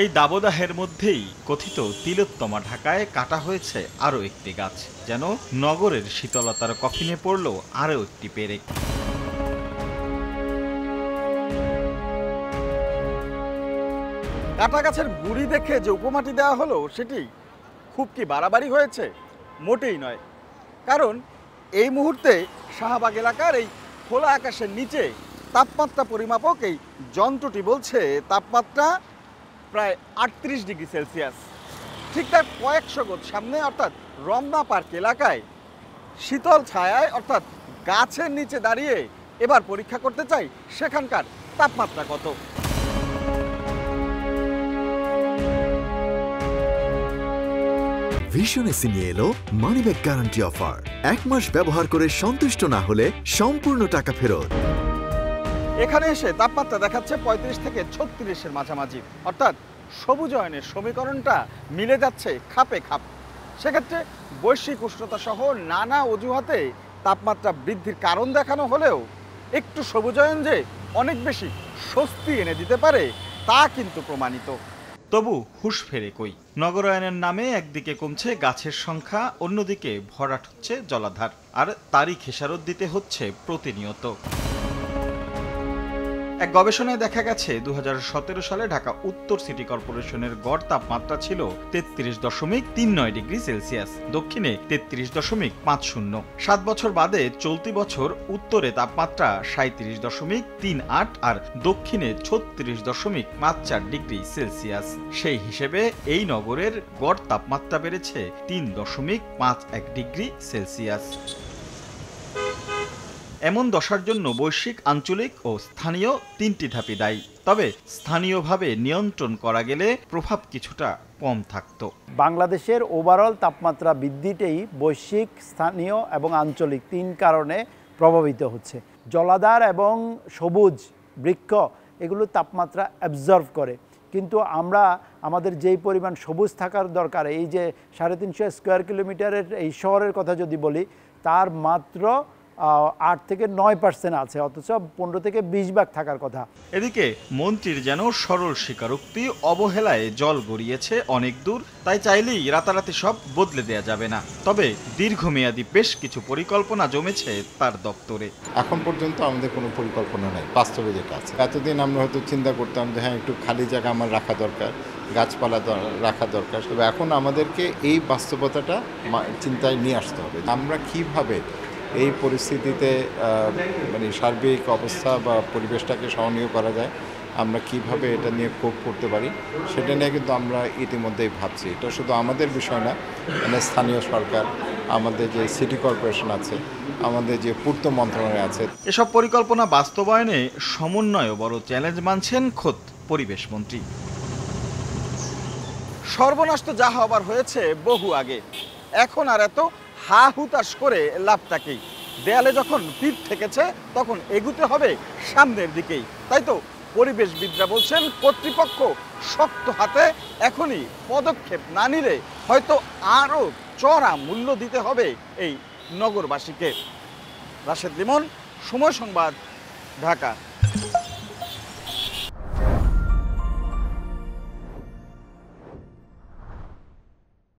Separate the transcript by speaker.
Speaker 1: এই দাবদাহের মধ্যেই কথিত তিলোত্তমা ঢাকায় কাটা হয়েছে আরও একটি গাছ, যেন নগরের শীতলতার কফিনে পড়ল আরও একটি পেরেক।
Speaker 2: কাটা গাছের গুড়ি দেখে যে উপমাটি দেওয়া হলো সেটি খুব কি বাড়াবাড়ি হয়েছে? মোটেই নয়। কারণ এই মুহূর্তে শাহবাগ এলাকার এই খোলা আকাশের নিচে তাপমাত্রা পরিমাপক এই যন্ত্রটি বলছে তাপমাত্রা প্রায় 38 ডিগ্রি সেলসিয়াস। ঠিক তার কয়েকশো গজ সামনে অর্থাৎ রমনা পার্ক এলাকায় শীতল ছায়ায় অর্থাৎ গাছের নিচে দাঁড়িয়ে এবার পরীক্ষা করতে চাই সেখানকার তাপমাত্রা কত।
Speaker 3: ভিশন এসি নিয়ে এলো মানিব্যাগ গ্যারান্টি অফার। 1 মাস ব্যবহার করে সন্তুষ্ট না হলে সম্পূর্ণ টাকা ফেরত।
Speaker 2: এখানে এসে তাপমাত্রা দেখাচ্ছে 35 থেকে 36-এর মাঝামাঝি, অর্থাৎ সবুজায়নের সমীকরণটা মিলে যাচ্ছে খাপে খাপ। সেক্ষেত্রে বৈশ্বিক উষ্ণতা সহ নানা অজুহাতে তাপমাত্রা বৃদ্ধির কারণ দেখানো হলেও একটু সবুজায়ন যে অনেক বেশি স্বস্তি এনে দিতে পারে তা কিন্তু প্রমাণিত।
Speaker 1: তবু হুঁশ ফেরে কই? নগরায়নের নামে একদিকে কমছে গাছের সংখ্যা, অন্যদিকে ভরাট হচ্ছে জলাধার, আর তারই খেসারত দিতে হচ্ছে প্রতিনিয়ত। এক গবেষণায় দেখা গেছে 2017 সালে ঢাকা উত্তর সিটি কর্পোরেশনের গড় তাপমাত্রা ছিল 33.39 ডিগ্রি সেলসিয়াস, দক্ষিণে 33.50। 7 বছর বাদে চলতি বছর উত্তরে তাপমাত্রা 37.38 আর দক্ষিণে 36.54 ডিগ্রি সেলসিয়াস। সেই হিসেবে এই নগরের গড় তাপমাত্রা বেড়েছে 3.51 ডিগ্রি সেলসিয়াস। এমন দশার জন্য বৈশ্বিক, আঞ্চলিক ও স্থানীয় তিনটি ধাপই দায়ী। তবে স্থানীয়ভাবে নিয়ন্ত্রণ করা গেলে প্রভাব কিছুটা কম থাকত।
Speaker 4: বাংলাদেশের ওভারঅল তাপমাত্রা বৃদ্ধিটাই বৈশ্বিক, স্থানীয় এবং আঞ্চলিক 3 কারণে প্রভাবিত হচ্ছে। জলাধার এবং সবুজ বৃক্ষ এগুলো তাপমাত্রা অ্যাবজর্ভ করে, কিন্তু আমরা আমাদের যেই পরিমাণ সবুজ থাকার দরকার, এই যে 350 স্কোয়ার কিলোমিটারের এই শহরের কথা যদি বলি, তার মাত্র 8 থেকে 9% আছে, অথচ 15 থেকে 20 ভাগ থাকার কথা।
Speaker 1: এদিকে মন্ত্রীর যেন সরল স্বীকারোক্তি, অবহেলায় জল গড়িয়েছে অনেক দূর, তাই চাইলেই রাতারাতি সব বদলে দেয়া যাবে না। তবে দীর্ঘমেয়াদী বেশ কিছু পরিকল্পনা জমেছে তার দপ্তরে।
Speaker 5: এখন পর্যন্ত আমাদের কোনো পরিকল্পনা নাই বাস্তবে যেটা আছে। এতদিন আমরা হয়তো চিন্তা করতাম যে হ্যাঁ একটু খালি জায়গা আমার রাখা দরকার, গাছপালা রাখা দরকার, তবে এখন আমাদেরকে এই বাস্তবতাটা চিন্তায় নিয়ে আসতে হবে। আমরা কিভাবে এই পরিস্থিতিতে মানে সার্বিক অবস্থা বা পরিবেশটাকে সহনীয় করা যায়, আমরা কিভাবে এটা নিয়ে কোপ করতে পারি, সেটা নিয়ে কিন্তু আমরা ইতিমধ্যেই ভাবছি। এটা শুধু আমাদের বিষয় না, মানে স্থানীয় সরকার, আমাদের যে সিটি কর্পোরেশন আছে, আমাদের যে পূর্ত মন্ত্রণালয় আছে,
Speaker 1: এসব পরিকল্পনা বাস্তবায়নে সমন্বয় বড় চ্যালেঞ্জ মানছেন খোদ পরিবেশ মন্ত্রী।
Speaker 2: সর্বনাশ তো যা হবার হয়েছে বহু আগে, এখন আর এত হা হুতাশ করে লাভটাকেই। দেয়ালে যখন পিঠ ঠেকেছে তখন এগুতে হবে সামনের দিকেই। তাই তো পরিবেশবিদরা বলছেন কর্তৃপক্ষ শক্ত হাতে এখনই পদক্ষেপ না নিলে হয়তো আরও চড়া মূল্য দিতে হবে এই নগরবাসীকে। রাশেদ লিমন, সময় সংবাদ, ঢাকা।